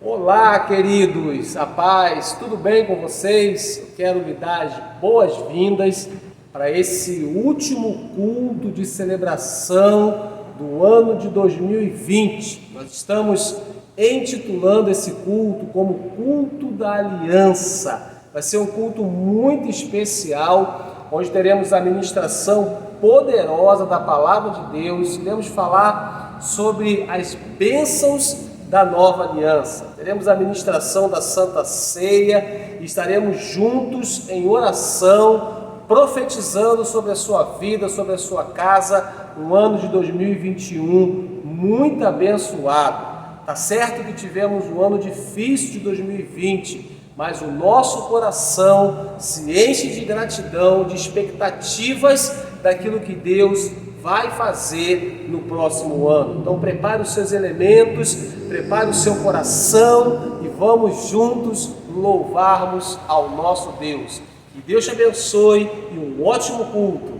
Olá, queridos, a paz, tudo bem com vocês? Eu quero lhe dar as boas-vindas para esse último culto de celebração do ano de 2020. Nós estamos intitulando esse culto como Culto da Aliança. Vai ser um culto muito especial, onde teremos a ministração poderosa da Palavra de Deus. Iremos falar sobre as bênçãos da nova aliança. Teremos a ministração da Santa Ceia e estaremos juntos em oração, profetizando sobre a sua vida, sobre a sua casa, um ano de 2021 muito abençoado. Tá certo que tivemos um ano difícil de 2020, mas o nosso coração se enche de gratidão, de expectativas daquilo que Deus vai fazer no próximo ano. Então prepare os seus elementos, prepare o seu coração e vamos juntos louvarmos ao nosso Deus. Que Deus te abençoe e um ótimo culto.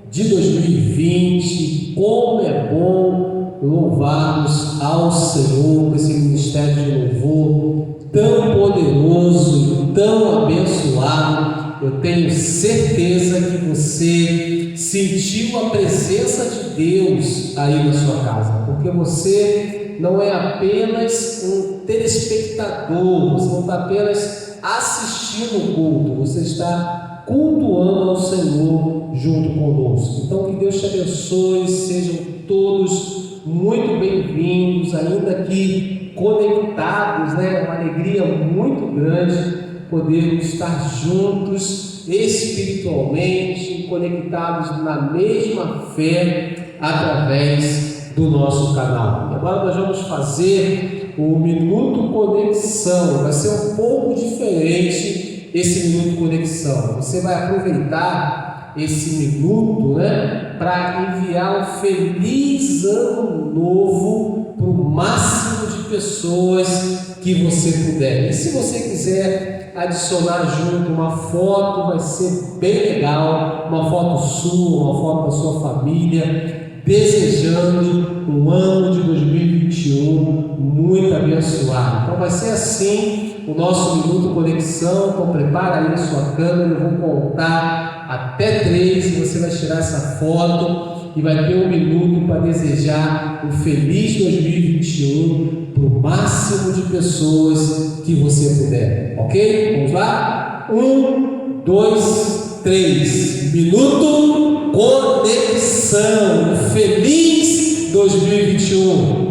de 2020. Como é bom louvarmos ao Senhor por esse ministério de louvor tão poderoso e tão abençoado. Eu tenho certeza que você sentiu a presença de Deus aí na sua casa, porque você não é apenas um telespectador, você não está apenas assistindo o culto, você está cultuando ao Senhor junto conosco. Então que Deus te abençoe, sejam todos muito bem-vindos, ainda que conectados, né? Uma alegria muito grande podermos estar juntos espiritualmente, conectados na mesma fé através do nosso canal. Agora nós vamos fazer o Minuto Conexão. Vai ser um pouco diferente esse Minuto Conexão. Você vai aproveitar esse minuto, né, para enviar um feliz ano novo para o máximo de pessoas que você puder. E se você quiser adicionar junto uma foto, vai ser bem legal, uma foto sua, uma foto da sua família, desejando um ano de 2021 muito abençoado. Então vai ser assim o nosso Minuto Conexão. Então prepara aí a sua câmera, eu vou contar até 3 e você vai tirar essa foto e vai ter um minuto para desejar um feliz 2021 para o máximo de pessoas que você puder, ok? Vamos lá? 1, 2, 3. Minuto Conexão. Feliz 2021.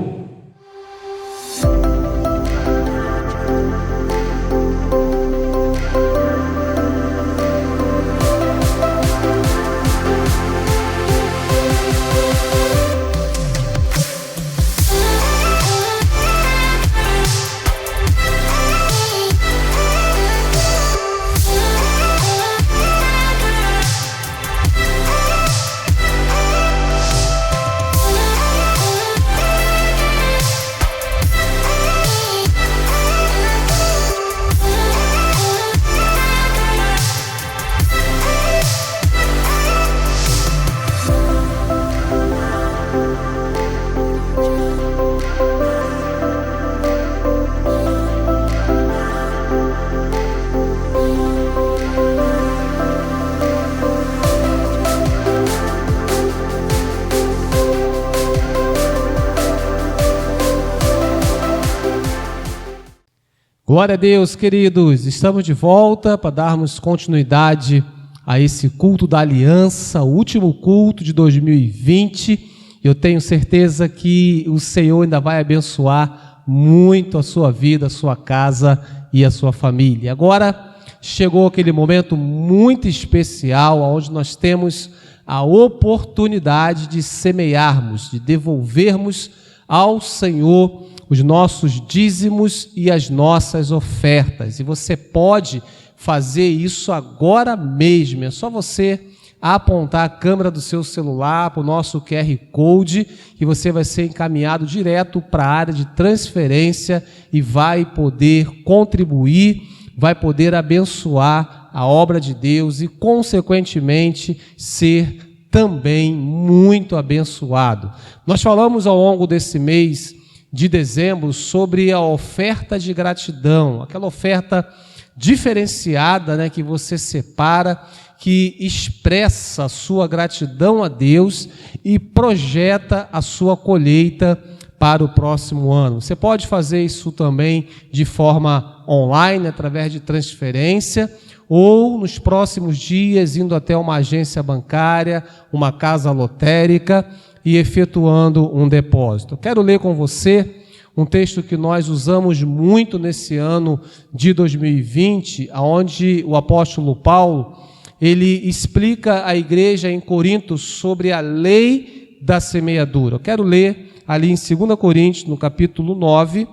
Glória a Deus, queridos, estamos de volta para darmos continuidade a esse culto da aliança, o último culto de 2020. Eu tenho certeza que o Senhor ainda vai abençoar muito a sua vida, a sua casa e a sua família. Agora chegou aquele momento muito especial, onde nós temos a oportunidade de semearmos, de devolvermos ao Senhor os nossos dízimos e as nossas ofertas. E você pode fazer isso agora mesmo. É só você apontar a câmera do seu celular para o nosso QR Code e você vai ser encaminhado direto para a área de transferência e vai poder contribuir, vai poder abençoar a obra de Deus e, consequentemente, ser também muito abençoado. Nós falamos ao longo desse mês de dezembro sobre a oferta de gratidão, aquela oferta diferenciada, né, que você separa, que expressa a sua gratidão a Deus e projeta a sua colheita para o próximo ano. Você pode fazer isso também de forma online, através de transferência, ou nos próximos dias indo até uma agência bancária, uma casa lotérica, e efetuando um depósito. Quero ler com você um texto que nós usamos muito nesse ano de 2020, onde o apóstolo Paulo, ele explica à igreja em Corinto sobre a lei da semeadura. Eu quero ler ali em 2 Coríntios, no capítulo 9,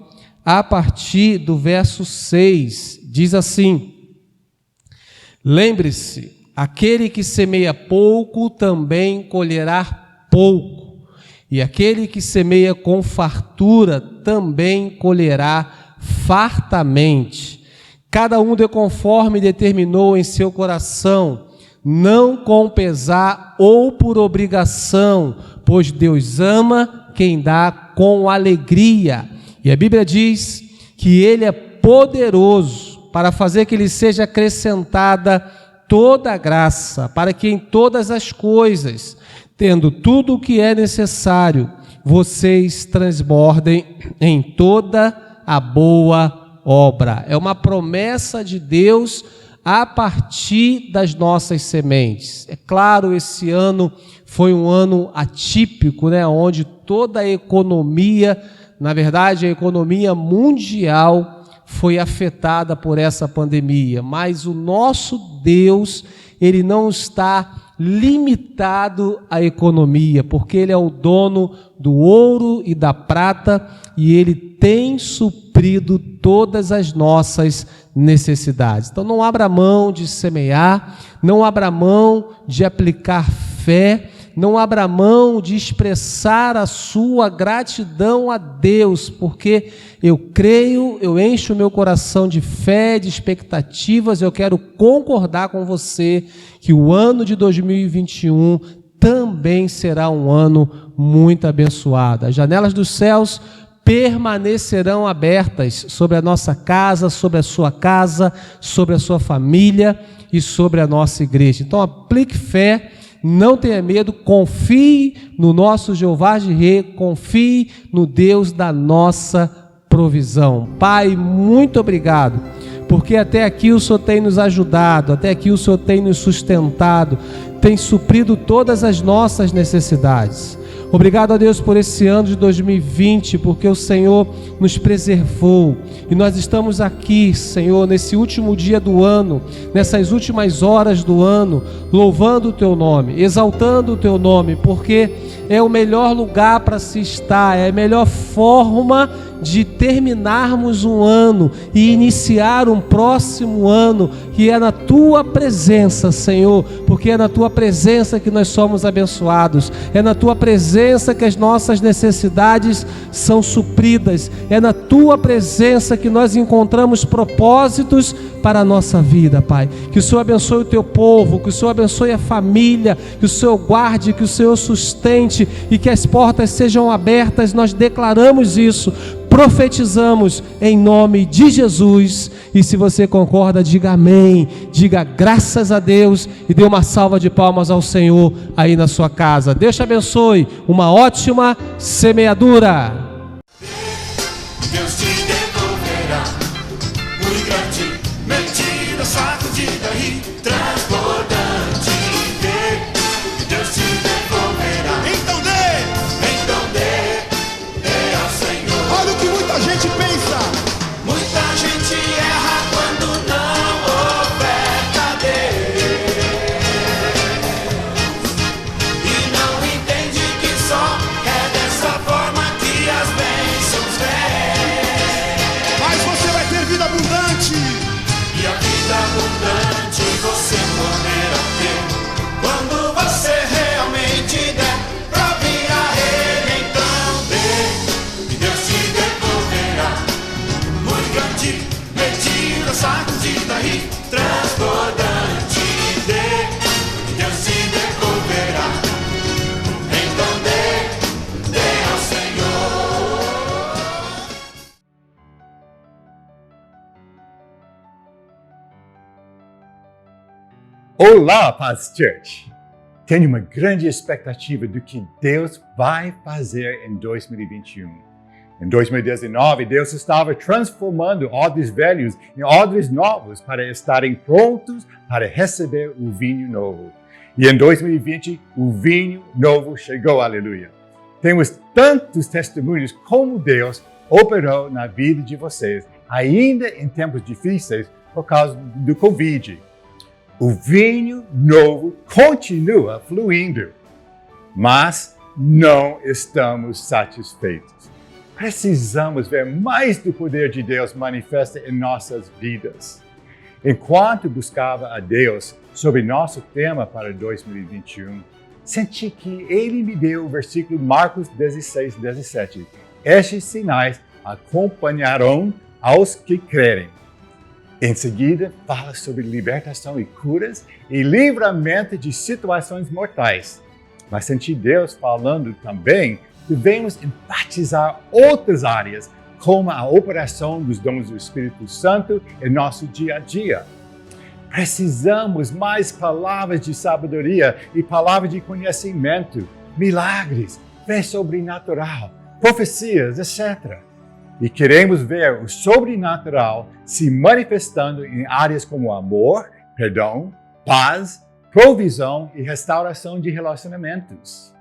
a partir do verso 6, diz assim: lembre-se, aquele que semeia pouco também colherá pouco, e aquele que semeia com fartura também colherá fartamente. Cada um dê conforme determinou em seu coração, não com pesar ou por obrigação, pois Deus ama quem dá com alegria. E a Bíblia diz que Ele é poderoso para fazer que lhe seja acrescentada toda a graça, para que em todas as coisas, tendo tudo o que é necessário, vocês transbordem em toda a boa obra. É uma promessa de Deus a partir das nossas sementes. É claro, esse ano foi um ano atípico, onde toda a economia, na verdade a economia mundial, foi afetada por essa pandemia, mas o nosso Deus, Ele não está limitado à economia, porque Ele é o dono do ouro e da prata, e Ele tem suprido todas as nossas necessidades. Então não abra mão de semear, não abra mão de aplicar fé, não abra mão de expressar a sua gratidão a Deus, porque eu creio, eu encho o meu coração de fé, de expectativas, eu quero concordar com você que o ano de 2021 também será um ano muito abençoado. As janelas dos céus permanecerão abertas sobre a nossa casa, sobre a sua casa, sobre a sua família e sobre a nossa igreja. Então aplique fé, não tenha medo, confie no nosso Jeová Jirê, confie no Deus da nossa provisão. Pai, muito obrigado, porque até aqui o Senhor tem nos ajudado, até aqui o Senhor tem nos sustentado, tem suprido todas as nossas necessidades. Obrigado a Deus por esse ano de 2020, porque o Senhor nos preservou e nós estamos aqui, Senhor, nesse último dia do ano, nessas últimas horas do ano, louvando o Teu nome, exaltando o Teu nome, porque é o melhor lugar para se estar, é a melhor forma de terminarmos um ano e iniciar um próximo ano, que é na Tua presença, Senhor, porque é na Tua presença que nós somos abençoados, é na Tua presença que as nossas necessidades são supridas, é na Tua presença que nós encontramos propósitos para a nossa vida, Pai. Que o Senhor abençoe o Teu povo, que o Senhor abençoe a família, que o Senhor guarde, que o Senhor sustente e que as portas sejam abertas. Nós declaramos isso, profetizamos em nome de Jesus. E se você concorda, diga amém, diga graças a Deus e dê uma salva de palmas ao Senhor aí na sua casa. Deus te abençoe, uma ótima semeadura. Deus te devolverá muito grande, mentira, sacudida e transbordante. Deus te devolverá. Então dê ao Senhor. Olha o que muita gente pensa. Muita gente erra quando não oferta a Deus e não entende que só é dessa forma que as bênçãos vêm. Mas você vai ter vida abundante, e a vida abundante você poderá ter quando você realmente der pra vir a Ele. Então dê, e Deus te devolverá muito grande, medida, sacudida e transbordante. Dê, e Deus te devolverá. Então dê ao Senhor. Olá, Paz Church! Tenho uma grande expectativa do que Deus vai fazer em 2021. Em 2019, Deus estava transformando odres velhos em odres novos para estarem prontos para receber o vinho novo. E em 2020, o vinho novo chegou, aleluia! Temos tantos testemunhos como Deus operou na vida de vocês, ainda em tempos difíceis por causa do Covid. O vinho novo continua fluindo, mas não estamos satisfeitos. Precisamos ver mais do poder de Deus manifesto em nossas vidas. Enquanto buscava a Deus sobre nosso tema para 2021, senti que Ele me deu o versículo Marcos 16, 17. Estes sinais acompanharão aos que crerem. Em seguida, fala sobre libertação e curas e livramento de situações mortais. Mas sentir Deus falando também, devemos enfatizar outras áreas, como a operação dos dons do Espírito Santo em nosso dia a dia. Precisamos mais palavras de sabedoria e palavras de conhecimento, milagres, fé sobrenatural, profecias, etc. E queremos ver o sobrenatural se manifestando em áreas como amor, perdão, paz, provisão e restauração de relacionamentos.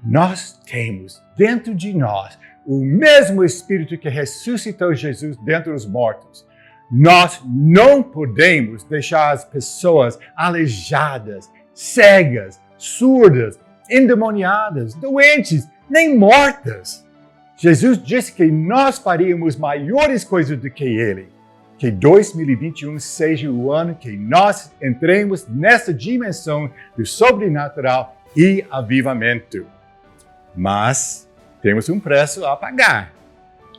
Nós temos dentro de nós o mesmo Espírito que ressuscitou Jesus dentre os mortos. Nós não podemos deixar as pessoas aleijadas, cegas, surdas, endemoniadas, doentes, nem mortas. Jesus disse que nós faríamos maiores coisas do que Ele. Que 2021 seja o ano que nós entremos nessa dimensão do sobrenatural e avivamento. Mas temos um preço a pagar.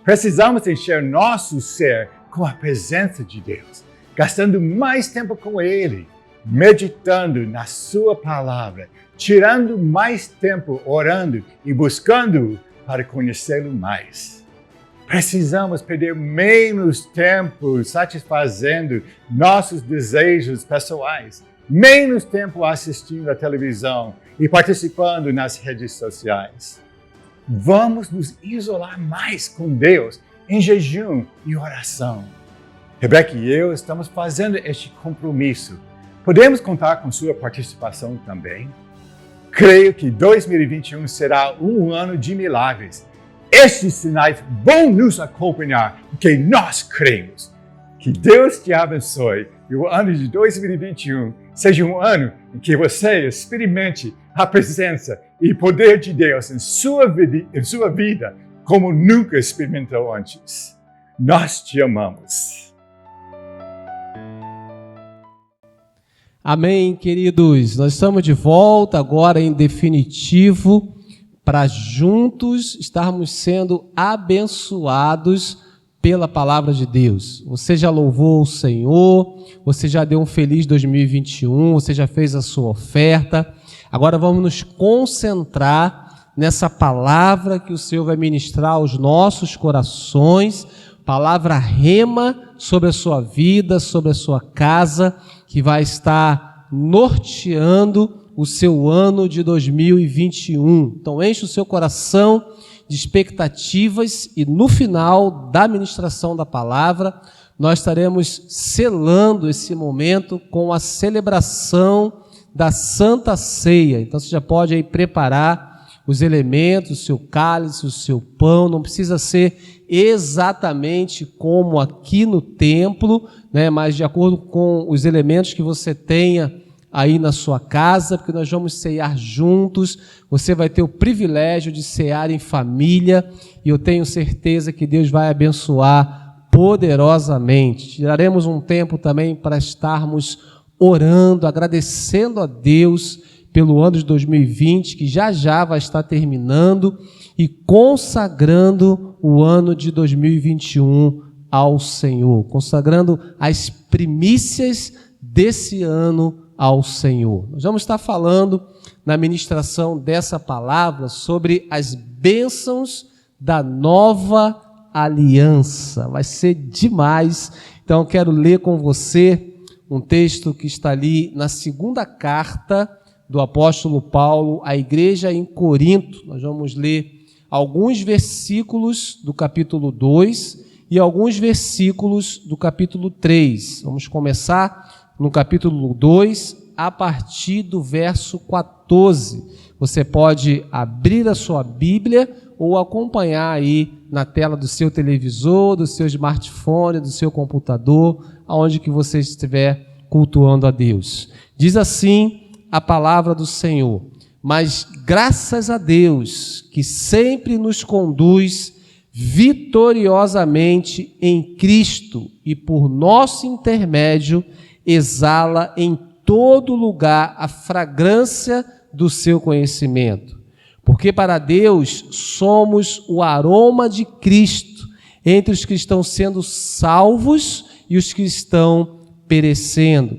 Precisamos encher nosso ser com a presença de Deus, gastando mais tempo com Ele, meditando na Sua palavra, tirando mais tempo orando e buscando-o para conhecê-lo mais. Precisamos perder menos tempo satisfazendo nossos desejos pessoais, menos tempo assistindo à televisão e participando nas redes sociais. Vamos nos isolar mais com Deus em jejum e oração. Rebeca e eu estamos fazendo este compromisso. Podemos contar com sua participação também? Creio que 2021 será um ano de milagres. Estes sinais vão nos acompanhar, porque nós cremos. Que Deus te abençoe e o ano de 2021 seja um ano em que você experimente a presença e poder de Deus em sua vida como nunca experimentou antes. Nós te amamos. Amém, queridos. Nós estamos de volta agora em definitivo para juntos estarmos sendo abençoados pela palavra de Deus. Você já louvou o Senhor, você já deu um feliz 2021, você já fez a sua oferta. Agora vamos nos concentrar nessa palavra que o Senhor vai ministrar aos nossos corações, palavra rema sobre a sua vida, sobre a sua casa, que vai estar norteando o seu ano de 2021. Então enche o seu coração de expectativas e no final da ministração da palavra, nós estaremos selando esse momento com a celebração da Santa Ceia. Então você já pode aí preparar os elementos, o seu cálice, o seu pão, não precisa ser exatamente como aqui no templo, né, mas de acordo com os elementos que você tenha aí na sua casa, porque nós vamos cear juntos, você vai ter o privilégio de cear em família, e eu tenho certeza que Deus vai abençoar poderosamente. Tiraremos um tempo também para estarmos orando, agradecendo a Deus pelo ano de 2020, que já vai estar terminando, e consagrando o ano de 2021 ao Senhor, consagrando as primícias desse ano ao Senhor. Nós vamos estar falando na ministração dessa palavra sobre as bênçãos da nova aliança. Vai ser demais. Então eu quero ler com você um texto que está ali na segunda carta do apóstolo Paulo à igreja em Corinto. Nós vamos ler alguns versículos do capítulo 2 e alguns versículos do capítulo 3. Vamos começar no capítulo 2, a partir do verso 14. Você pode abrir a sua Bíblia ou acompanhar aí na tela do seu televisor, do seu smartphone, do seu computador, aonde que você estiver cultuando a Deus. Diz assim a palavra do Senhor: mas graças a Deus, que sempre nos conduz vitoriosamente em Cristo e por nosso intermédio exala em todo lugar a fragrância do seu conhecimento. Porque para Deus somos o aroma de Cristo entre os que estão sendo salvos e os que estão perecendo.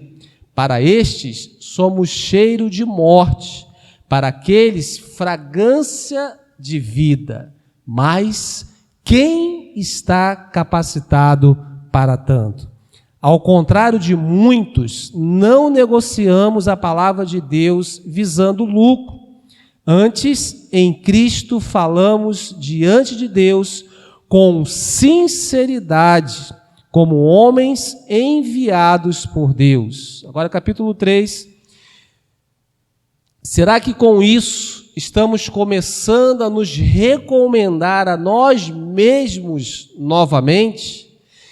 Para estes somos cheiro de morte, para aqueles fragrância de vida. Mas quem está capacitado para tanto? Ao contrário de muitos, não negociamos a palavra de Deus visando lucro. Antes, em Cristo, falamos diante de Deus com sinceridade, como homens enviados por Deus. Agora, capítulo 3. Será que com isso estamos começando a nos recomendar a nós mesmos novamente?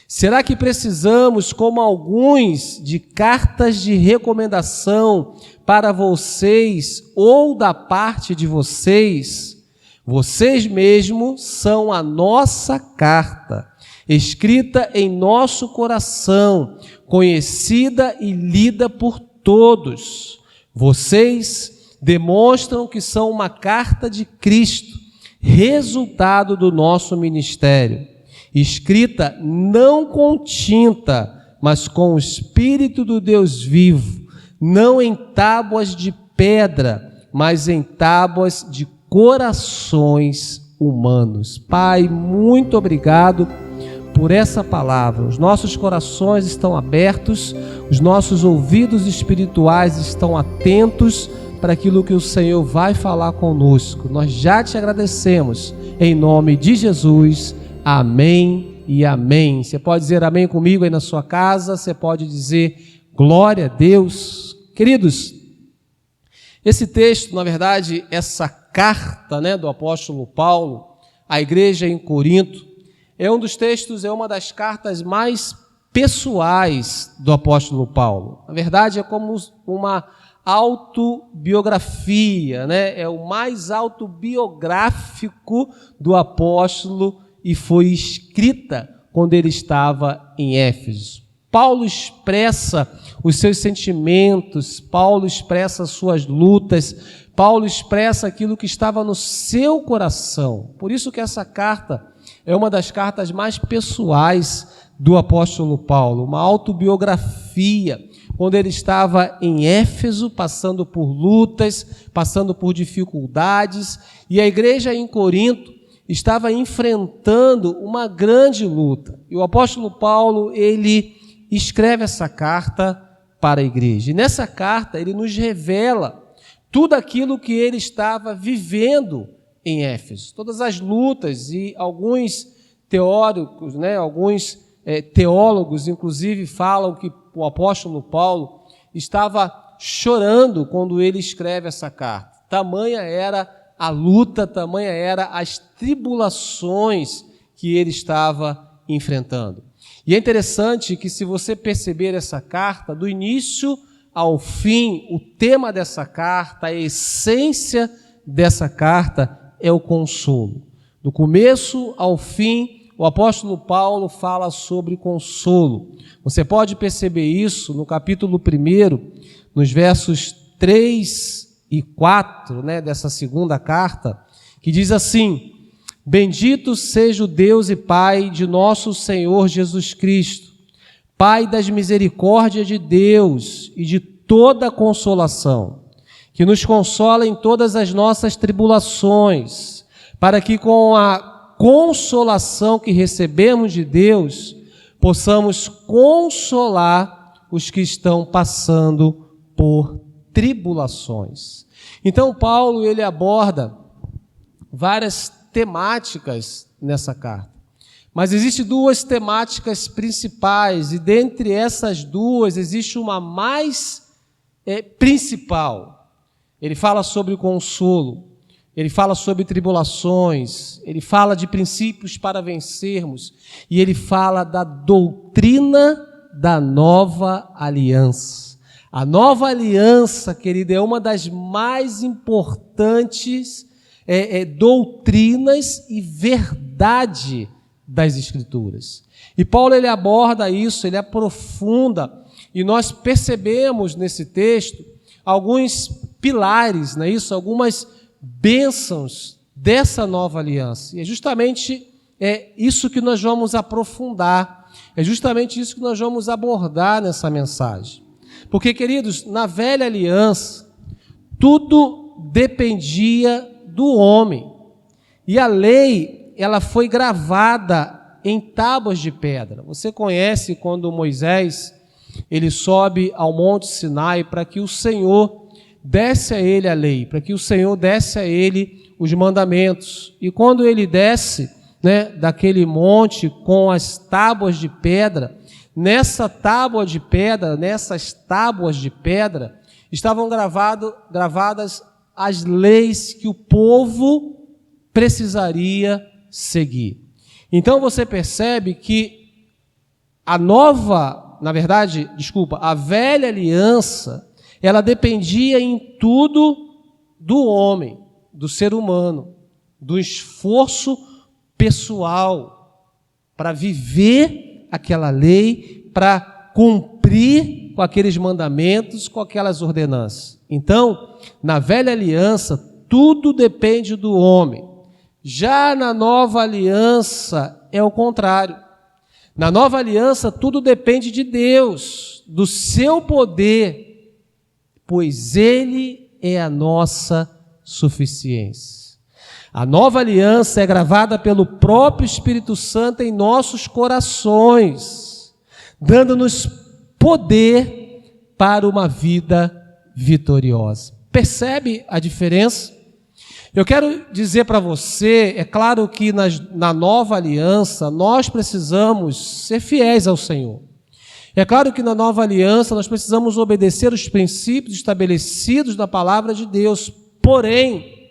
Será que precisamos, como alguns, de cartas de recomendação para vocês ou da parte de vocês? Vocês mesmos são a nossa carta, escrita em nosso coração, conhecida e lida por todos. Vocês demonstram que são uma carta de Cristo, resultado do nosso ministério, escrita não com tinta, mas com o Espírito do Deus vivo, não em tábuas de pedra, mas em tábuas de corações humanos. Pai, muito obrigado por essa palavra. Os nossos corações estão abertos, os nossos ouvidos espirituais estão atentos para aquilo que o Senhor vai falar conosco. Nós já te agradecemos, em nome de Jesus. Amém e amém. Você pode dizer amém comigo aí na sua casa, você pode dizer glória a Deus. Queridos, esse texto, na verdade, essa carta, do apóstolo Paulo à igreja em Corinto, é um dos textos, é uma das cartas mais pessoais do apóstolo Paulo. Na verdade, é como uma autobiografia, é o mais autobiográfico do apóstolo e foi escrita quando ele estava em Éfeso. Paulo expressa os seus sentimentos, Paulo expressa as suas lutas, Paulo expressa aquilo que estava no seu coração. Por isso que essa carta é uma das cartas mais pessoais do apóstolo Paulo, uma autobiografia, quando ele estava em Éfeso, passando por lutas, passando por dificuldades, e a igreja em Corinto estava enfrentando uma grande luta. E o apóstolo Paulo, ele escreve essa carta para a igreja. E nessa carta ele nos revela tudo aquilo que ele estava vivendo em Éfeso. Todas as lutas, e alguns teóricos, alguns teólogos, inclusive, falam que o apóstolo Paulo estava chorando quando ele escreve essa carta. Tamanha era a luta, tamanha era as tribulações que ele estava enfrentando. E é interessante que, se você perceber essa carta, do início ao fim, o tema dessa carta, a essência dessa carta é o consolo. Do começo ao fim, o apóstolo Paulo fala sobre consolo. Você pode perceber isso no capítulo 1, nos versos 3 e 4, dessa segunda carta, que diz assim: Bendito seja o Deus e Pai de nosso Senhor Jesus Cristo, Pai das misericórdias de Deus e de toda consolação, que nos consola em todas as nossas tribulações, para que com a consolação que recebemos de Deus, possamos consolar os que estão passando por tribulações. Então, Paulo, ele aborda várias temáticas nessa carta, mas existem duas temáticas principais, e dentre essas duas existe uma mais principal. Ele fala sobre consolo, ele fala sobre tribulações, ele fala de princípios para vencermos, e ele fala da doutrina da nova aliança. A nova aliança, querida, é uma das mais importantes doutrinas e verdade das Escrituras. E Paulo, ele aborda isso, ele aprofunda, e nós percebemos nesse texto alguns pilares, não é isso? Algumas bênçãos dessa nova aliança. E é justamente isso que nós vamos aprofundar É justamente isso que nós vamos abordar nessa mensagem. Porque, queridos, na velha aliança, tudo dependia do homem. E a lei, ela foi gravada em tábuas de pedra. Você conhece quando Moisés, ele sobe ao Monte Sinai para que o Senhor desse a ele a lei, para que o Senhor desse a ele os mandamentos. E quando ele desce, daquele monte com as tábuas de pedra, nessas tábuas de pedra, estavam gravadas as leis que o povo precisaria seguir. Então você percebe que a velha aliança, ela dependia em tudo do homem, do ser humano, do esforço pessoal para viver aquela lei, para cumprir com aqueles mandamentos, com aquelas ordenanças. Então, na velha aliança, tudo depende do homem. Já na nova aliança é o contrário. Na nova aliança, tudo depende de Deus, do seu poder, pois Ele é a nossa suficiência. A nova aliança é gravada pelo próprio Espírito Santo em nossos corações, dando-nos poder para uma vida vitoriosa. Percebe a diferença? Eu quero dizer para você, é claro que na nova aliança nós precisamos ser fiéis ao Senhor. É claro que na nova aliança nós precisamos obedecer os princípios estabelecidos da palavra de Deus. Porém,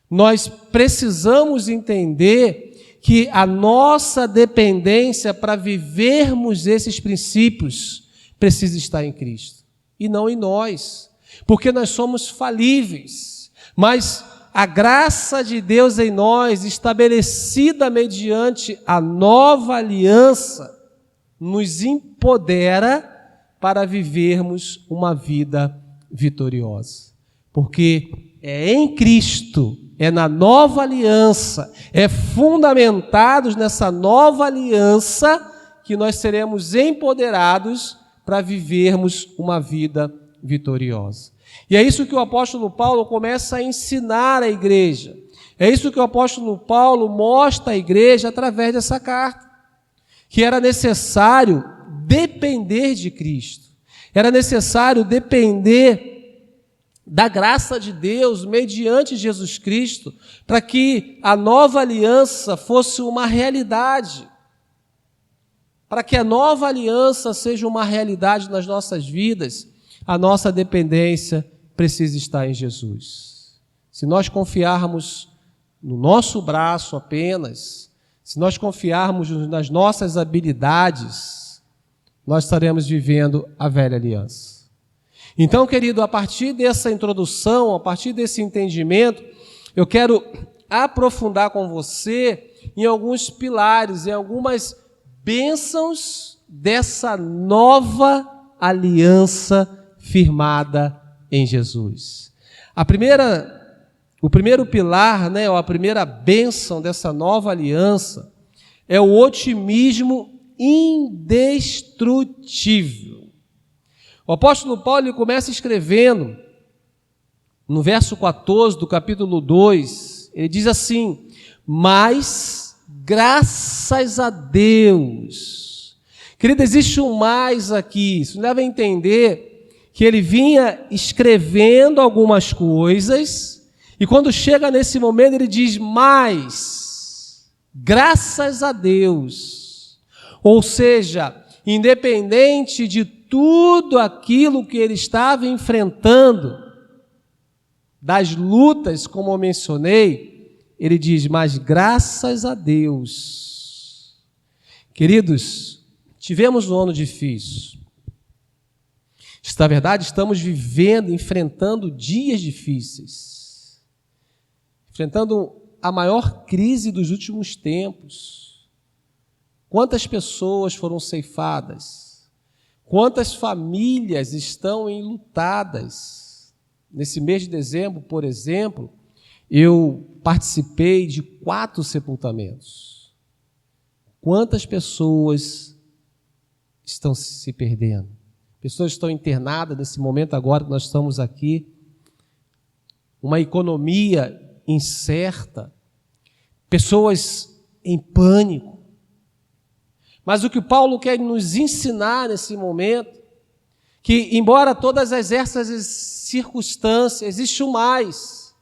nós precisamos entender que a nossa dependência para vivermos esses princípios precisa estar em Cristo e não em nós, porque nós somos falíveis, mas a graça de Deus em nós, estabelecida mediante a nova aliança, nos empodera para vivermos uma vida vitoriosa. Porque é em Cristo, é na nova aliança, é fundamentados nessa nova aliança que nós seremos empoderados para vivermos uma vida vitoriosa. E é isso que o apóstolo Paulo começa a ensinar à igreja. É isso que o apóstolo Paulo mostra à igreja através dessa carta. Que era necessário depender de Cristo. Era necessário depender da graça de Deus mediante Jesus Cristo, para que a nova aliança fosse uma realidade. Para que a nova aliança seja uma realidade nas nossas vidas, a nossa dependência precisa estar em Jesus. Se nós confiarmos no nosso braço apenas, se nós confiarmos nas nossas habilidades, nós estaremos vivendo a velha aliança. Então, querido, a partir dessa introdução, a partir desse entendimento, eu quero aprofundar com você em alguns pilares, em algumas bênçãos dessa nova aliança firmada em Jesus. O primeiro pilar, ou a primeira bênção dessa nova aliança é o otimismo indestrutível. O apóstolo Paulo começa escrevendo no verso 14 do capítulo 2, ele diz assim: mas graças a Deus. Querido, existe um mais aqui, isso leva a entender que ele vinha escrevendo algumas coisas, e quando chega nesse momento ele diz, mas, graças a Deus. Ou seja, independente de tudo aquilo que ele estava enfrentando, das lutas, como eu mencionei, ele diz, mas graças a Deus. Queridos, tivemos um ano difícil. Na verdade, estamos vivendo, enfrentando dias difíceis, enfrentando a maior crise dos últimos tempos. Quantas pessoas foram ceifadas? Quantas famílias estão enlutadas? Nesse mês de dezembro, por exemplo, eu participei de 4 sepultamentos. Quantas pessoas estão se perdendo. Pessoas estão internadas nesse momento agora que nós estamos aqui. Uma economia incerta. Pessoas em pânico. Mas o que Paulo quer nos ensinar nesse momento, que embora todas essas circunstâncias, existe um mais.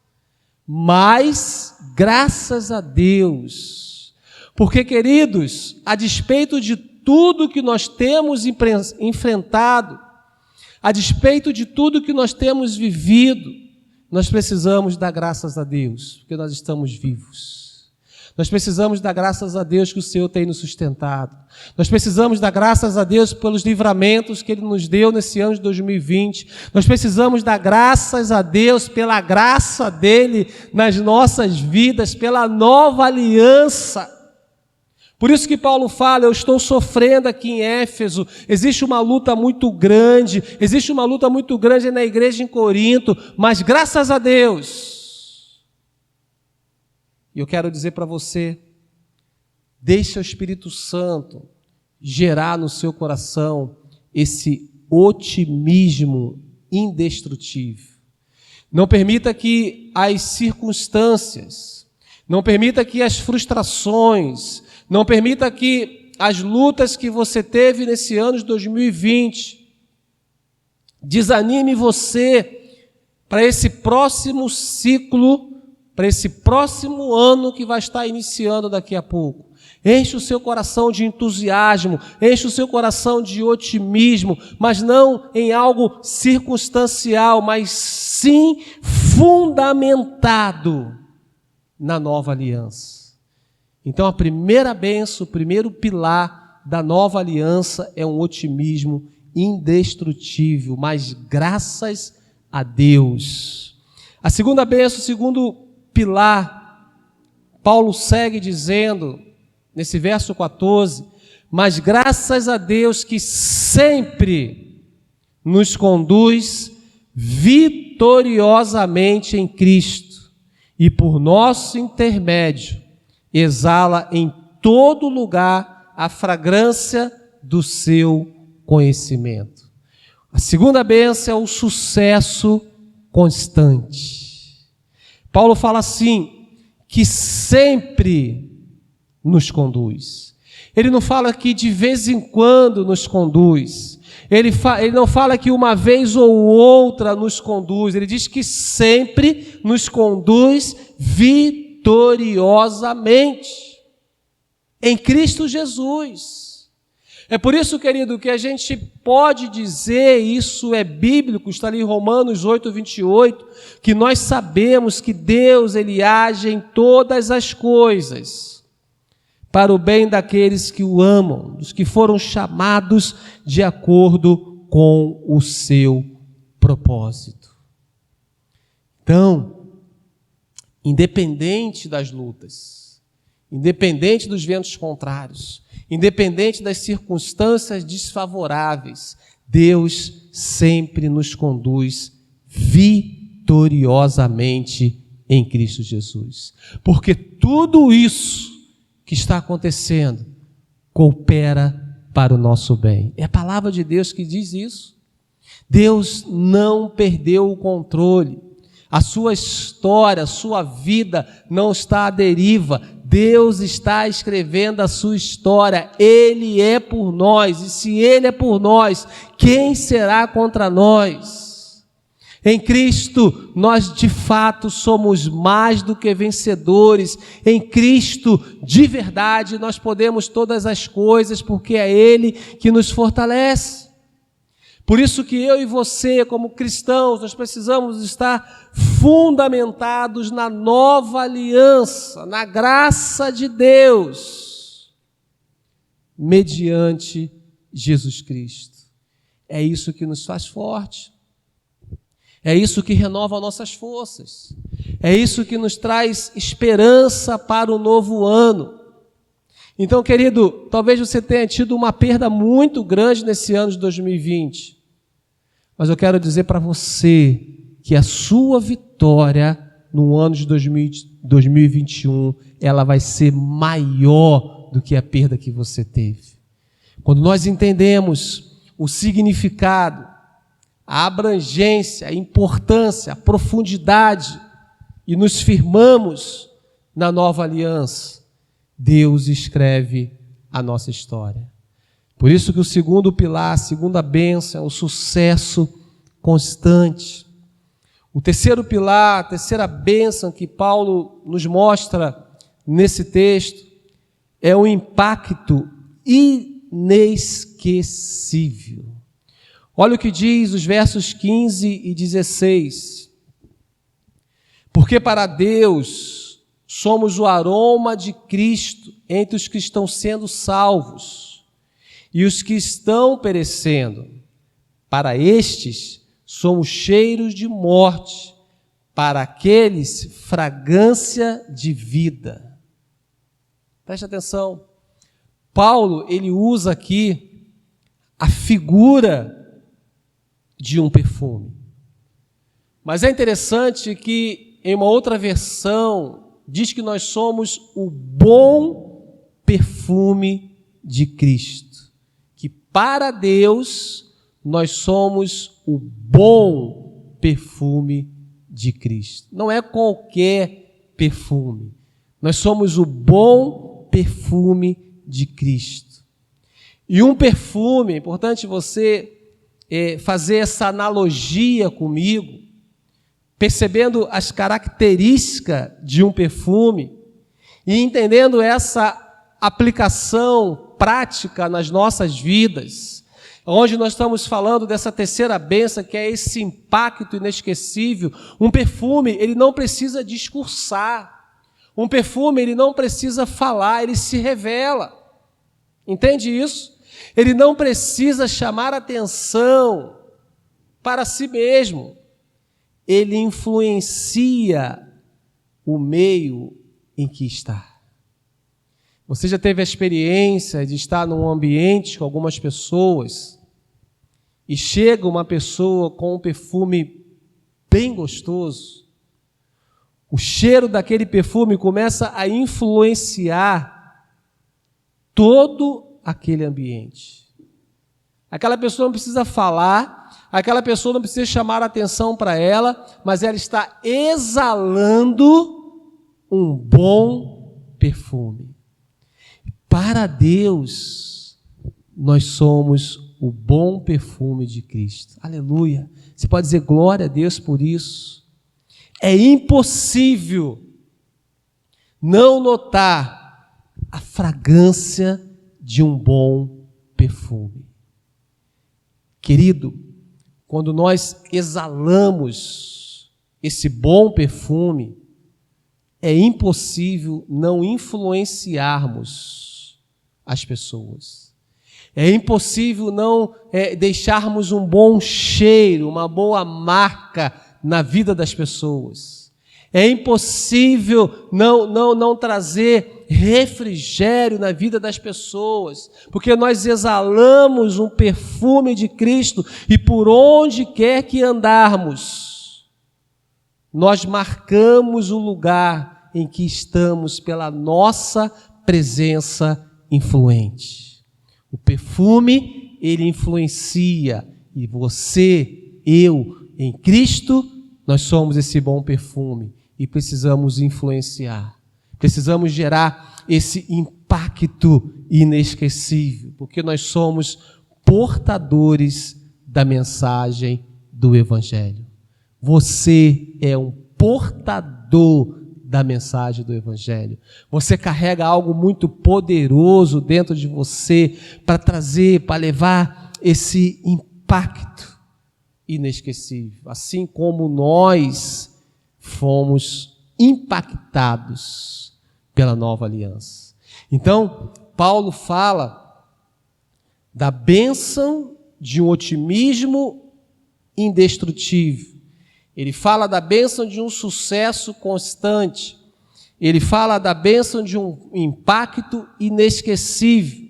Mas, graças a Deus. Porque, queridos, a despeito de tudo que nós temos enfrentado, a despeito de tudo que nós temos vivido, nós precisamos dar graças a Deus, porque nós estamos vivos. Nós precisamos dar graças a Deus que o Senhor tem nos sustentado. Nós precisamos dar graças a Deus pelos livramentos que Ele nos deu nesse ano de 2020. Nós precisamos dar graças a Deus pela graça dEle nas nossas vidas, pela nova aliança. Por isso que Paulo fala, eu estou sofrendo aqui em Éfeso, existe uma luta muito grande na igreja em Corinto, mas graças a Deus. E eu quero dizer para você, deixe o Espírito Santo gerar no seu coração esse otimismo indestrutível. Não permita que as circunstâncias, não permita que as frustrações, não permita que as lutas que você teve nesse ano de 2020 desanime você para esse próximo ciclo, para esse próximo ano que vai estar iniciando daqui a pouco. Enche o seu coração de entusiasmo, enche o seu coração de otimismo, mas não em algo circunstancial, mas sim fundamentado na nova aliança. Então a primeira bênção, o primeiro pilar da nova aliança é um otimismo indestrutível, mas graças a Deus. A segunda bênção, o segundo pilar, Paulo segue dizendo, nesse verso 14, mas graças a Deus que sempre nos conduz vitoriosamente em Cristo e por nosso intermédio exala em todo lugar a fragrância do seu conhecimento. A segunda bênção é o sucesso constante. Paulo fala assim, que sempre nos conduz. Ele não fala que de vez em quando nos conduz. Ele não fala que uma vez ou outra nos conduz. Ele diz que sempre nos conduz vitoriosamente em Cristo Jesus. É por isso, querido, que a gente pode dizer, isso é bíblico, está ali em Romanos 8, 28, que nós sabemos que Deus, Ele age em todas as coisas para o bem daqueles que o amam, dos que foram chamados de acordo com o seu propósito. Então, independente das lutas, independente dos ventos contrários, independente das circunstâncias desfavoráveis, Deus sempre nos conduz vitoriosamente em Cristo Jesus. Porque tudo isso que está acontecendo coopera para o nosso bem. É a palavra de Deus que diz isso. Deus não perdeu o controle. A sua história, a sua vida não está à deriva. Deus está escrevendo a sua história. Ele é por nós. E se Ele é por nós, quem será contra nós? Em Cristo, nós de fato somos mais do que vencedores. Em Cristo, de verdade, nós podemos todas as coisas, porque é Ele que nos fortalece. Por isso que eu e você, como cristãos, nós precisamos estar fundamentados na nova aliança, na graça de Deus, mediante Jesus Cristo. É isso que nos faz forte. É isso que renova nossas forças. É isso que nos traz esperança para o novo ano. Então, querido, talvez você tenha tido uma perda muito grande nesse ano de 2020. Mas eu quero dizer para você que a sua vitória no ano de 2021, ela vai ser maior do que a perda que você teve. Quando nós entendemos o significado, a abrangência, a importância, a profundidade e nos firmamos na nova aliança, Deus escreve a nossa história. Por isso que o segundo pilar, a segunda bênção, é o sucesso constante. O terceiro pilar, a terceira bênção que Paulo nos mostra nesse texto, é o impacto inesquecível. Olha o que diz os versos 15 e 16. Porque para Deus somos o aroma de Cristo entre os que estão sendo salvos e os que estão perecendo. Para estes somos cheiros de morte, para aqueles fragrância de vida. Preste atenção. Paulo, ele usa aqui a figura de um perfume. Mas é interessante que em uma outra versão diz que nós somos o bom perfume de Cristo. Que para Deus nós somos o bom perfume de Cristo. Não é qualquer perfume. Nós somos o bom perfume de Cristo. E um perfume, é importante você fazer essa analogia comigo, percebendo as características de um perfume e entendendo essa aplicação prática nas nossas vidas, onde nós estamos falando dessa terceira bênção, que é esse impacto inesquecível. Um perfume, ele não precisa discursar. Um perfume, ele não precisa falar, ele se revela. Entende isso? Ele não precisa chamar atenção para si mesmo. Ele influencia o meio em que está. Você já teve a experiência de estar num ambiente com algumas pessoas e chega uma pessoa com um perfume bem gostoso, o cheiro daquele perfume começa a influenciar todo aquele ambiente. Aquela pessoa não precisa falar, aquela pessoa não precisa chamar a atenção para ela, mas ela está exalando um bom perfume. Para Deus, nós somos o bom perfume de Cristo. Aleluia! Você pode dizer glória a Deus por isso. É impossível não notar a fragrância de um bom perfume. Querido, quando nós exalamos esse bom perfume, é impossível não influenciarmos as pessoas. É impossível não deixarmos um bom cheiro, uma boa marca na vida das pessoas. É impossível não trazer refrigério na vida das pessoas, porque nós exalamos um perfume de Cristo e por onde quer que andarmos, nós marcamos o lugar em que estamos pela nossa presença influente. O perfume, ele influencia, e você, eu, em Cristo, nós somos esse bom perfume e precisamos influenciar. Precisamos gerar esse impacto inesquecível, porque nós somos portadores da mensagem do Evangelho. Você é um portador da mensagem do Evangelho. Você carrega algo muito poderoso dentro de você para trazer, para levar esse impacto inesquecível. Assim como nós fomos impactados pela nova aliança. Então, Paulo fala da bênção de um otimismo indestrutível. Ele fala da bênção de um sucesso constante. Ele fala da bênção de um impacto inesquecível.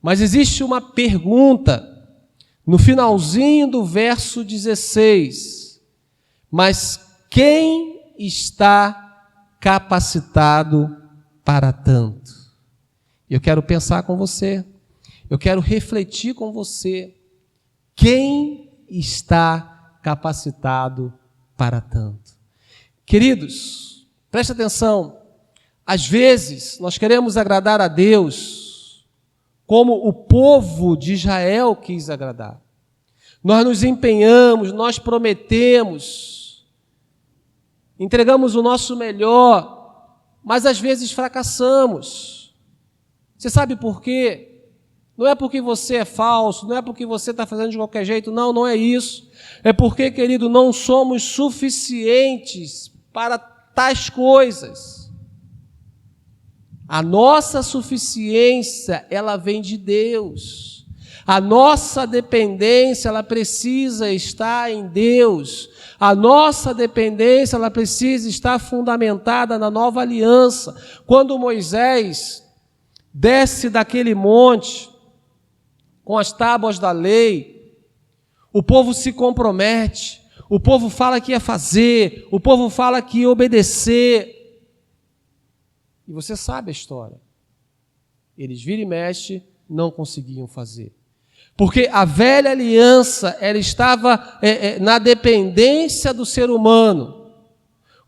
Mas existe uma pergunta no finalzinho do verso 16. Mas quem está capacitado para tanto? Eu quero pensar com você. eu quero refletir com você. Quem está capacitado para tanto? Queridos, preste atenção. Às vezes, nós queremos agradar a Deus como o povo de Israel quis agradar. Nós nos empenhamos, nós prometemos, entregamos o nosso melhor, mas às vezes fracassamos. Você sabe por quê? Não é porque você é falso, não é porque você está fazendo de qualquer jeito, não é isso. É porque, querido, não somos suficientes para tais coisas. A nossa suficiência, ela vem de Deus. A nossa dependência, ela precisa estar em Deus. A nossa dependência, ela precisa estar fundamentada na nova aliança. Quando Moisés desce daquele monte com as tábuas da lei, o povo se compromete, o povo fala que ia fazer, o povo fala que ia obedecer. E você sabe a história. Eles vira e mexe, não conseguiam fazer. Porque a velha aliança, ela estava na dependência do ser humano.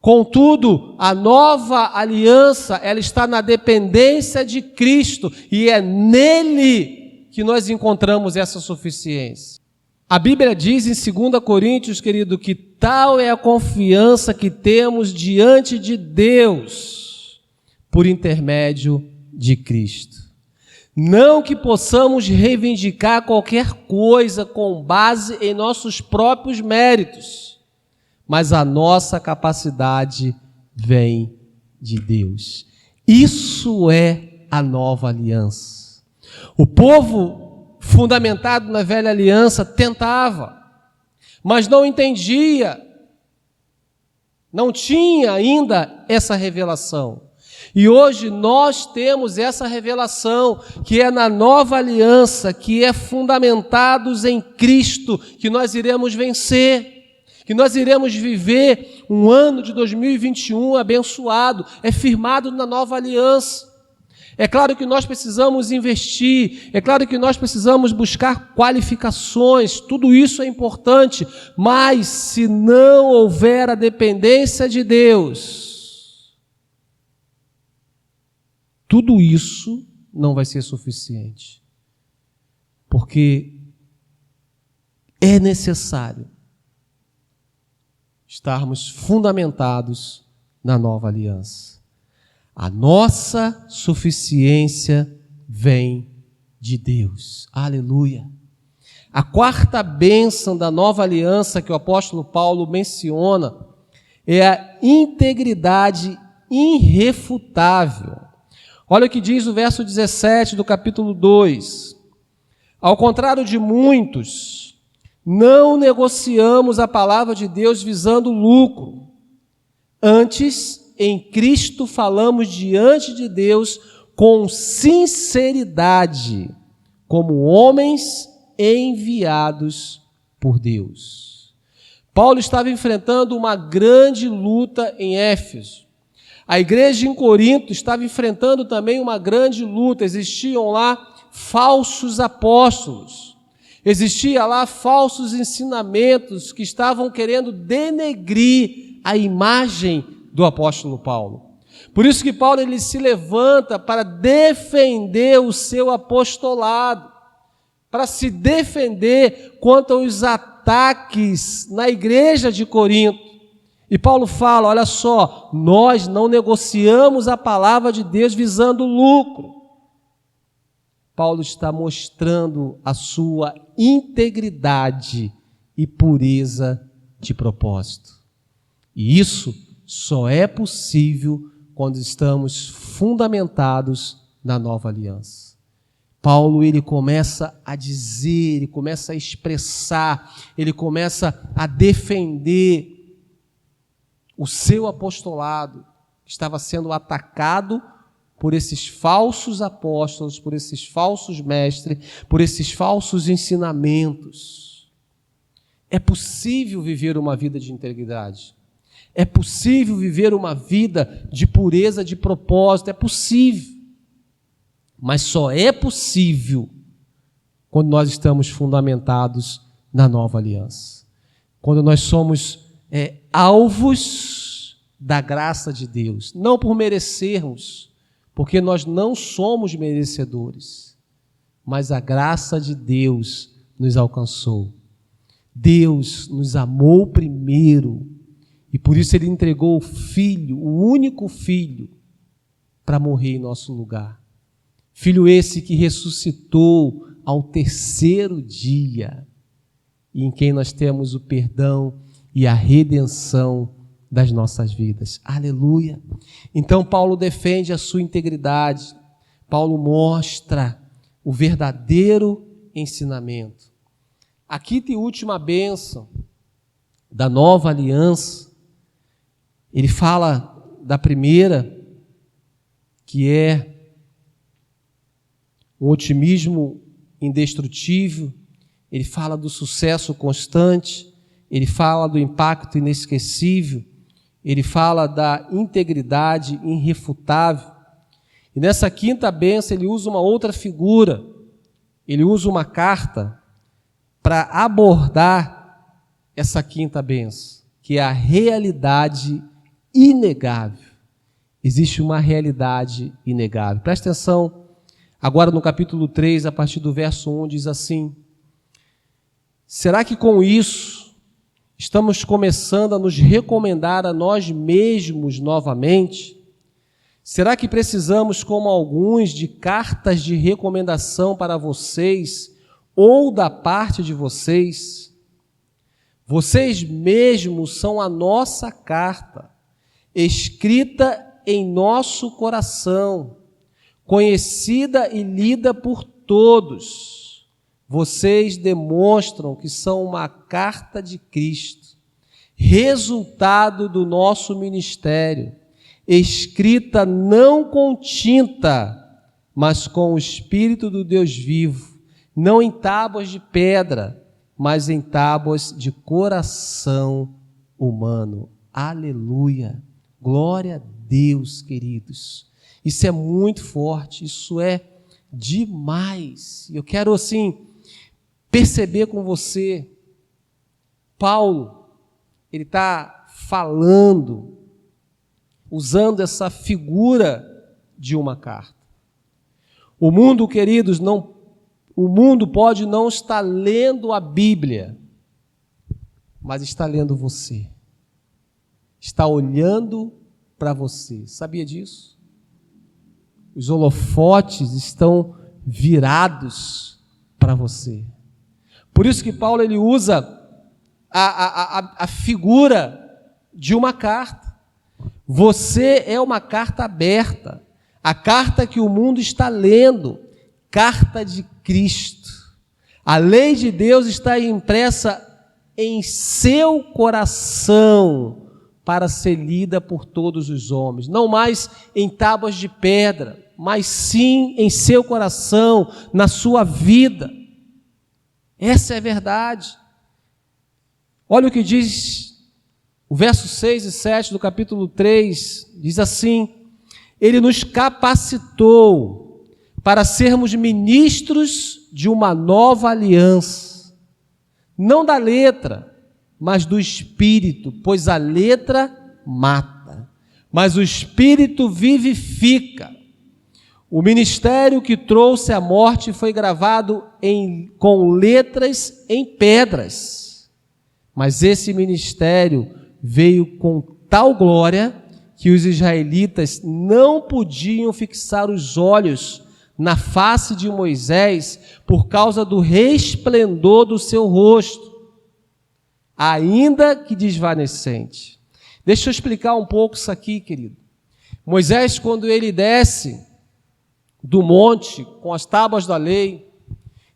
Contudo, a nova aliança, ela está na dependência de Cristo. E é nele que nós encontramos essa suficiência. A Bíblia diz em 2 Coríntios, querido, que tal é a confiança que temos diante de Deus por intermédio de Cristo. Não que possamos reivindicar qualquer coisa com base em nossos próprios méritos, mas a nossa capacidade vem de Deus. Isso é a nova aliança. O povo fundamentado na velha aliança tentava, mas não entendia, não tinha ainda essa revelação. E hoje nós temos essa revelação, que é na nova aliança, que é fundamentados em Cristo, que nós iremos vencer, que nós iremos viver um ano de 2021 abençoado, é firmado na nova aliança. É claro que nós precisamos investir, é claro que nós precisamos buscar qualificações, tudo isso é importante, mas se não houver a dependência de Deus, tudo isso não vai ser suficiente, porque é necessário estarmos fundamentados na nova aliança. A nossa suficiência vem de Deus. Aleluia! A quarta bênção da nova aliança que o apóstolo Paulo menciona é a integridade irrefutável. Olha o que diz o verso 17 do capítulo 2. Ao contrário de muitos, não negociamos a palavra de Deus visando lucro. Antes, em Cristo falamos diante de Deus com sinceridade, como homens enviados por Deus. Paulo estava enfrentando uma grande luta em Éfeso. A igreja em Corinto estava enfrentando também uma grande luta. Existiam lá falsos apóstolos. Existia lá falsos ensinamentos que estavam querendo denegrir a imagem do apóstolo Paulo. Por isso que Paulo ele se levanta para defender o seu apostolado, para se defender contra os ataques na igreja de Corinto. E Paulo fala, olha só, nós não negociamos a palavra de Deus visando lucro. Paulo está mostrando a sua integridade e pureza de propósito. E isso só é possível quando estamos fundamentados na nova aliança. Paulo, ele começa a dizer, ele começa a expressar, ele começa a defender o seu apostolado, que estava sendo atacado por esses falsos apóstolos, por esses falsos mestres, por esses falsos ensinamentos. É possível viver uma vida de integridade. É possível viver uma vida de pureza de propósito. É possível. Mas só é possível quando nós estamos fundamentados na nova aliança. Quando nós somos alvos da graça de Deus, não por merecermos, porque nós não somos merecedores, mas a graça de Deus nos alcançou. Deus nos amou primeiro e por isso Ele entregou o Filho, o único Filho, para morrer em nosso lugar. Filho esse que ressuscitou ao terceiro dia e em quem nós temos o perdão e a redenção das nossas vidas. Aleluia! Então Paulo defende a sua integridade. Paulo mostra o verdadeiro ensinamento. A quinta e última bênção da nova aliança, ele fala da primeira, que é um otimismo indestrutível, ele fala do sucesso constante, ele fala do impacto inesquecível, ele fala da integridade irrefutável. E nessa quinta bênção ele usa uma outra figura, ele usa uma carta para abordar essa quinta bênção, que é a realidade inegável. Existe uma realidade inegável. Presta atenção, agora no capítulo 3, a partir do verso 1, diz assim: será que com isso estamos começando a nos recomendar a nós mesmos novamente? Será que precisamos, como alguns, de cartas de recomendação para vocês ou da parte de vocês? Vocês mesmos são a nossa carta, escrita em nosso coração, conhecida e lida por todos. Vocês demonstram que são uma carta de Cristo, resultado do nosso ministério, escrita não com tinta, mas com o Espírito do Deus vivo, não em tábuas de pedra, mas em tábuas de coração humano. Aleluia! Glória a Deus, queridos. Isso é muito forte, isso é demais. Eu quero, assim, perceber com você, Paulo, ele está falando, usando essa figura de uma carta. O mundo, queridos, o mundo pode não estar lendo a Bíblia, mas está lendo você. Está olhando para você. Sabia disso? Os holofotes estão virados para você. Por isso que Paulo ele usa a figura de uma carta. Você é uma carta aberta, a carta que o mundo está lendo, carta de Cristo. A lei de Deus está impressa em seu coração para ser lida por todos os homens, não mais em tábuas de pedra, mas sim em seu coração, na sua vida. Essa é a verdade. Olha o que diz o verso 6 e 7 do capítulo 3, diz assim: Ele nos capacitou para sermos ministros de uma nova aliança, não da letra, mas do Espírito, pois a letra mata, mas o Espírito vivifica. O ministério que trouxe a morte foi gravado com letras em pedras, mas esse ministério veio com tal glória que os israelitas não podiam fixar os olhos na face de Moisés por causa do resplendor do seu rosto, ainda que desvanecente. Deixa eu explicar um pouco isso aqui, querido. Moisés, quando ele desce do monte com as tábuas da lei,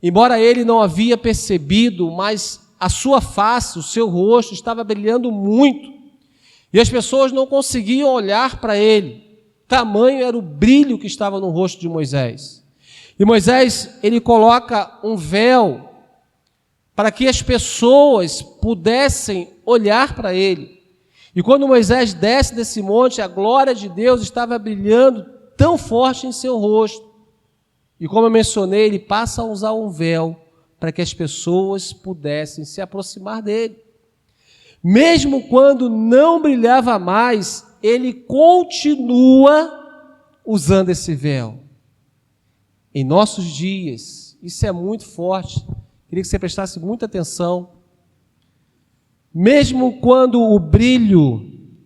embora ele não havia percebido, mas a sua face, o seu rosto estava brilhando muito, e as pessoas não conseguiam olhar para ele, tamanho era o brilho que estava no rosto de Moisés. E Moisés, ele coloca um véu para que as pessoas pudessem olhar para ele. E quando Moisés desce desse monte, a glória de Deus estava brilhando tão forte em seu rosto. E como eu mencionei, ele passa a usar um véu para que as pessoas pudessem se aproximar dele. Mesmo quando não brilhava mais, ele continua usando esse véu. Em nossos dias, isso é muito forte. Queria que você prestasse muita atenção. Mesmo quando o brilho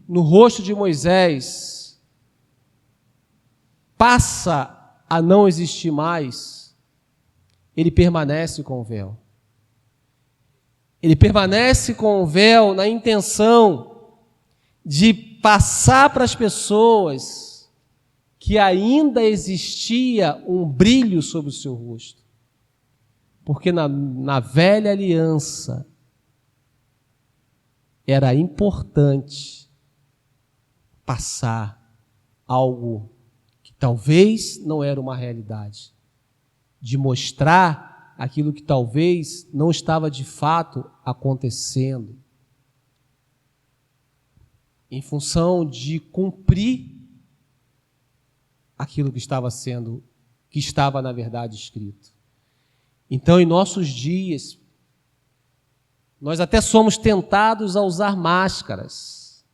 no rosto de Moisés passa a não existir mais, ele permanece com o véu. Ele permanece com o véu na intenção de passar para as pessoas que ainda existia um brilho sobre o seu rosto. Porque na velha aliança era importante passar algo que talvez não era uma realidade, de mostrar aquilo que talvez não estava de fato acontecendo, em função de cumprir aquilo que estava na verdade escrito. Então, em nossos dias, nós até somos tentados a usar máscaras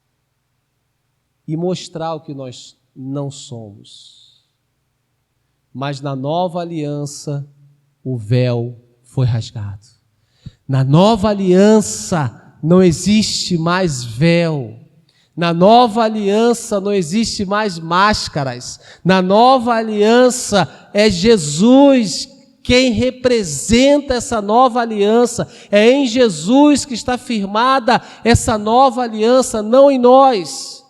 e mostrar o que nós não somos. Mas na nova aliança, o véu foi rasgado. Na nova aliança não existe mais véu. Na nova aliança não existe mais máscaras. Na nova aliança é Jesus quem representa essa nova aliança. É em Jesus que está firmada essa nova aliança, não em nós.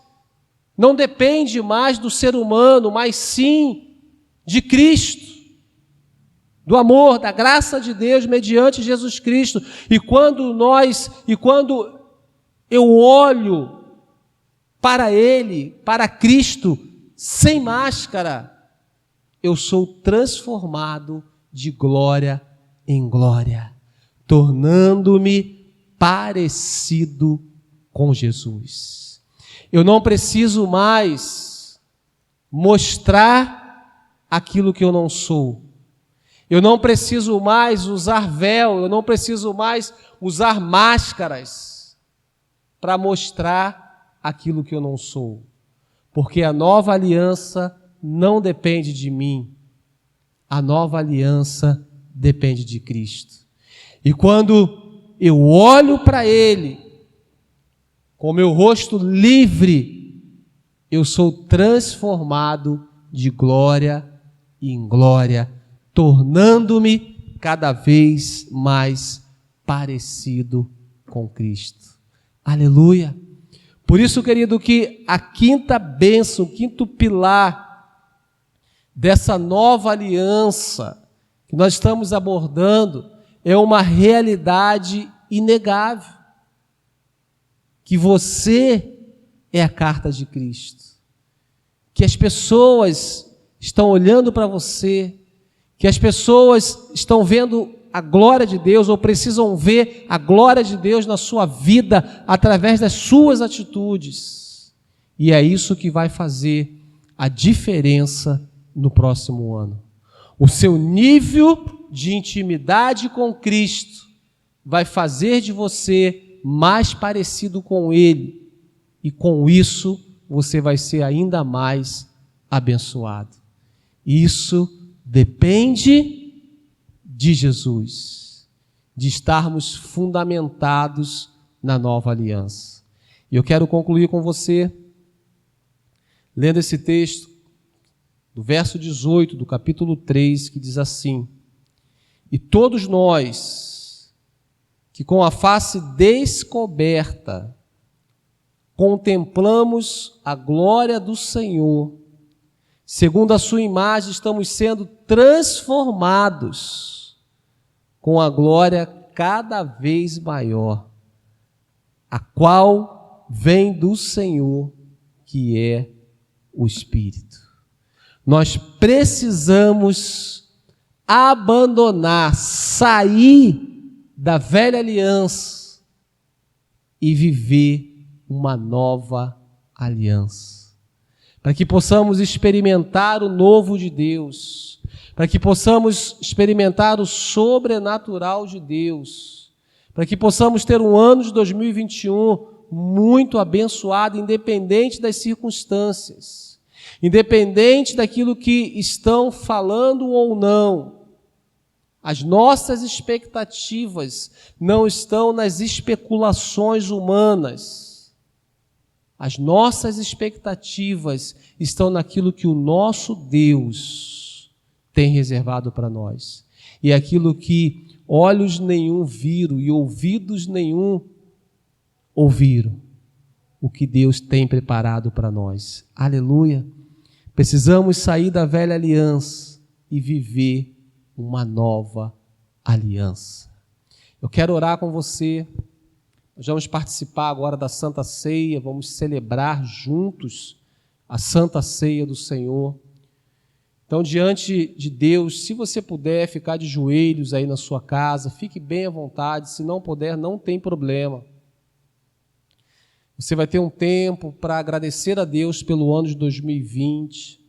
Não depende mais do ser humano, mas sim de Cristo, do amor, da graça de Deus mediante Jesus Cristo. E quando eu olho para Ele, para Cristo, sem máscara, eu sou transformado de glória em glória, tornando-me parecido com Jesus. Eu não preciso mais mostrar aquilo que eu não sou. Eu não preciso mais usar véu, eu não preciso mais usar máscaras para mostrar aquilo que eu não sou. Porque a nova aliança não depende de mim. A nova aliança depende de Cristo. E quando eu olho para Ele, com meu rosto livre, eu sou transformado de glória em glória, tornando-me cada vez mais parecido com Cristo. Aleluia! Por isso, querido, que a quinta bênção, o quinto pilar dessa nova aliança que nós estamos abordando é uma realidade inegável, que você é a carta de Cristo, que as pessoas estão olhando para você, que as pessoas estão vendo a glória de Deus ou precisam ver a glória de Deus na sua vida através das suas atitudes. E é isso que vai fazer a diferença no próximo ano. O seu nível de intimidade com Cristo vai fazer de você mais parecido com Ele, e com isso você vai ser ainda mais abençoado. Isso depende de Jesus, de estarmos fundamentados na nova aliança. E eu quero concluir com você, lendo esse texto, do verso 18 do capítulo 3, que diz assim: E todos nós, que com a face descoberta, contemplamos a glória do Senhor, segundo a sua imagem, estamos sendo transformados com a glória cada vez maior, a qual vem do Senhor, que é o Espírito. Nós precisamos abandonar, sair da velha aliança e viver uma nova aliança, para que possamos experimentar o novo de Deus, para que possamos experimentar o sobrenatural de Deus, para que possamos ter um ano de 2021 muito abençoado, independente das circunstâncias, independente daquilo que estão falando ou não. As nossas expectativas não estão nas especulações humanas. As nossas expectativas estão naquilo que o nosso Deus tem reservado para nós. E aquilo que olhos nenhum viram e ouvidos nenhum ouviram. O que Deus tem preparado para nós. Aleluia! Precisamos sair da velha aliança e viver uma nova aliança. Eu quero orar com você. Nós vamos participar agora da Santa Ceia, vamos celebrar juntos a Santa Ceia do Senhor. Então, diante de Deus, se você puder ficar de joelhos aí na sua casa, fique bem à vontade. Se não puder, não tem problema. Você vai ter um tempo para agradecer a Deus pelo ano de 2020.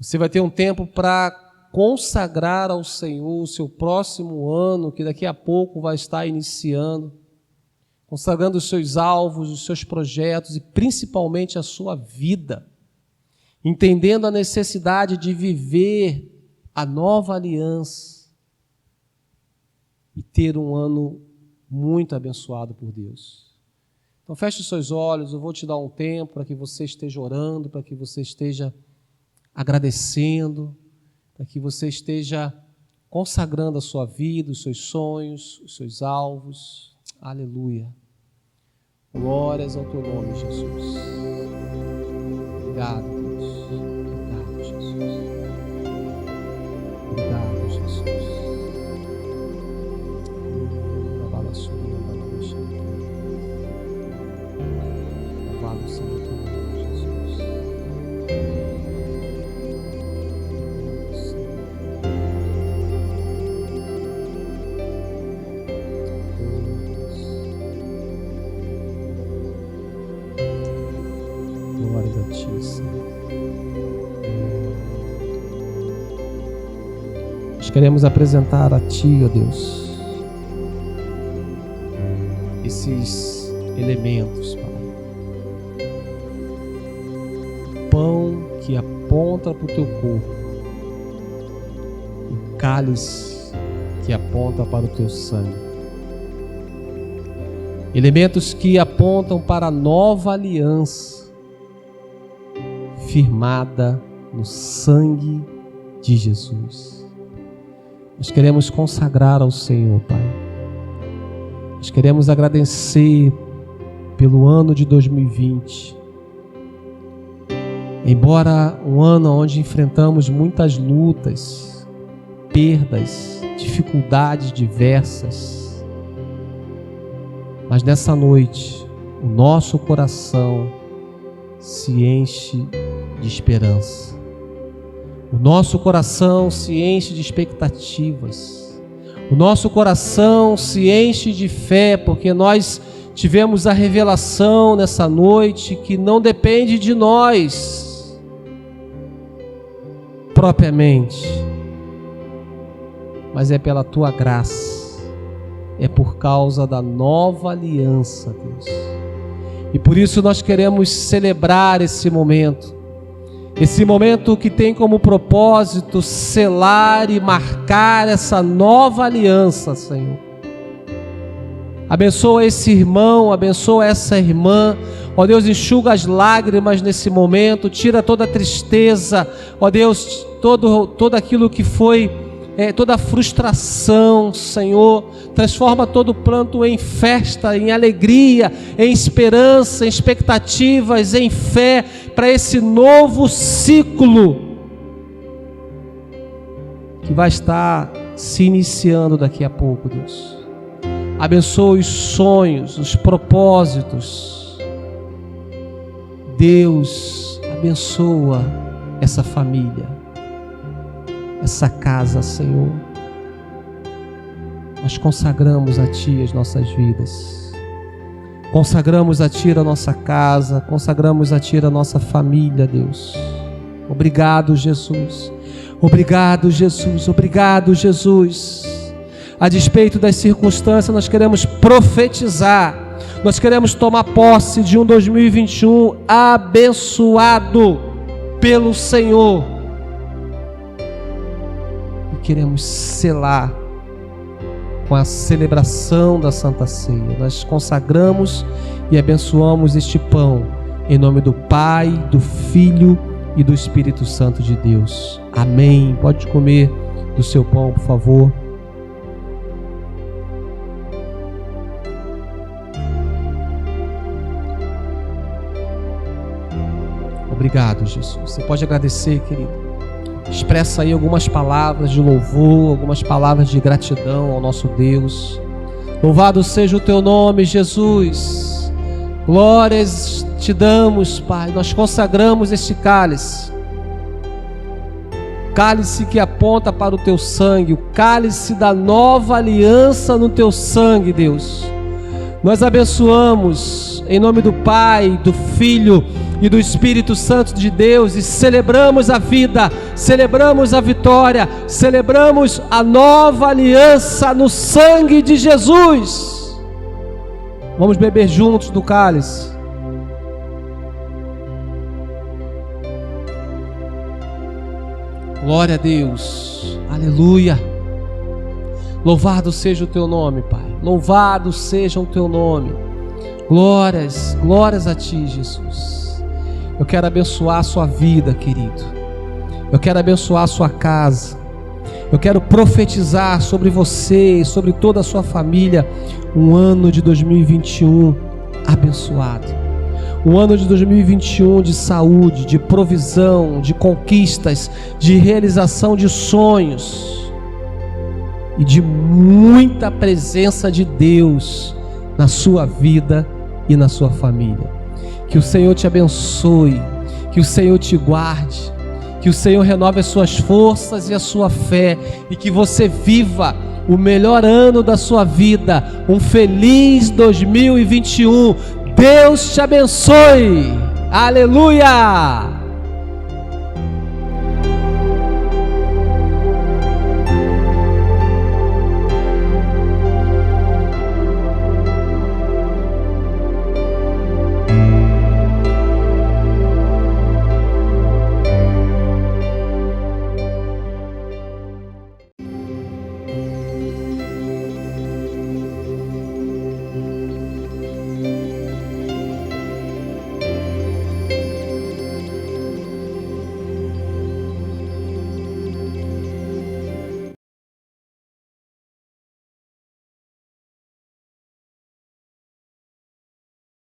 Você vai ter um tempo para consagrar ao Senhor o seu próximo ano, que daqui a pouco vai estar iniciando, consagrando os seus alvos, os seus projetos e principalmente a sua vida, entendendo a necessidade de viver a nova aliança e ter um ano muito abençoado por Deus. Então feche os seus olhos, eu vou te dar um tempo para que você esteja orando, para que você esteja agradecendo, para que você esteja consagrando a sua vida, os seus sonhos, os seus alvos. Aleluia. Glórias ao teu nome, Jesus. Obrigado, Deus. Obrigado, Jesus. Obrigado, Jesus. Louvado seja o teu nome, Jesus. Glórias a ti, Senhor. Nós queremos apresentar a ti, ó Deus, esses elementos, Pai. Pão que aponta para o teu corpo, o cálice que aponta para o teu sangue. Elementos que apontam para a nova aliança, firmada no sangue de Jesus. Nós queremos consagrar ao Senhor, Pai. Nós queremos agradecer pelo ano de 2020. Embora um ano onde enfrentamos muitas lutas, perdas, dificuldades diversas, mas nessa noite o nosso coração se enche de esperança. O nosso coração se enche de expectativas. O nosso coração se enche de fé, porque nós tivemos a revelação nessa noite que não depende de nós propriamente, mas é pela tua graça, é por causa da nova aliança, Deus. E por isso nós queremos celebrar esse momento que tem como propósito selar e marcar essa nova aliança, Senhor. Abençoa esse irmão, abençoa essa irmã, ó Deus, enxuga as lágrimas nesse momento, tira toda a tristeza, ó Deus, todo aquilo que foi, toda a frustração, Senhor, transforma todo pranto em festa, em alegria, em esperança, em expectativas, em fé, para esse novo ciclo que vai estar se iniciando daqui a pouco, Deus. Abençoa os sonhos, os propósitos. Deus, abençoa essa família, essa casa, Senhor. Nós consagramos a Ti as nossas vidas. Consagramos a Ti a nossa casa, consagramos a Ti a nossa família, Deus. Obrigado, Jesus. Obrigado, Jesus. Obrigado, Jesus. A despeito das circunstâncias, nós queremos profetizar. Nós queremos tomar posse de um 2021 abençoado pelo Senhor. E queremos selar com a celebração da Santa Ceia. Nós consagramos e abençoamos este pão em nome do Pai, do Filho e do Espírito Santo de Deus. Amém. Pode comer do seu pão, por favor. Obrigado, Jesus. Você pode agradecer, querido. Expressa aí algumas palavras de louvor, algumas palavras de gratidão ao nosso Deus. Louvado seja o teu nome, Jesus. Glórias te damos, Pai. Nós consagramos este cálice. Cálice que aponta para o teu sangue, o cálice da nova aliança no teu sangue, Deus. Nós abençoamos em nome do Pai, do Filho e do Espírito Santo de Deus e celebramos a vida, celebramos a vitória, celebramos a nova aliança no sangue de Jesus. Vamos beber juntos do cálice. Glória a Deus, aleluia. Louvado seja o teu nome, Pai. Louvado seja o teu nome. Glórias, glórias a ti, Jesus. Eu quero abençoar a sua vida, querido. Eu quero abençoar a sua casa. Eu quero profetizar sobre você e sobre toda a sua família um ano de 2021 abençoado. Um ano de 2021 de saúde, de provisão, de conquistas, de realização de sonhos e de muita presença de Deus na sua vida e na sua família. Que o Senhor te abençoe, que o Senhor te guarde, que o Senhor renove as suas forças e a sua fé e que você viva o melhor ano da sua vida, um feliz 2021. Deus te abençoe. Aleluia!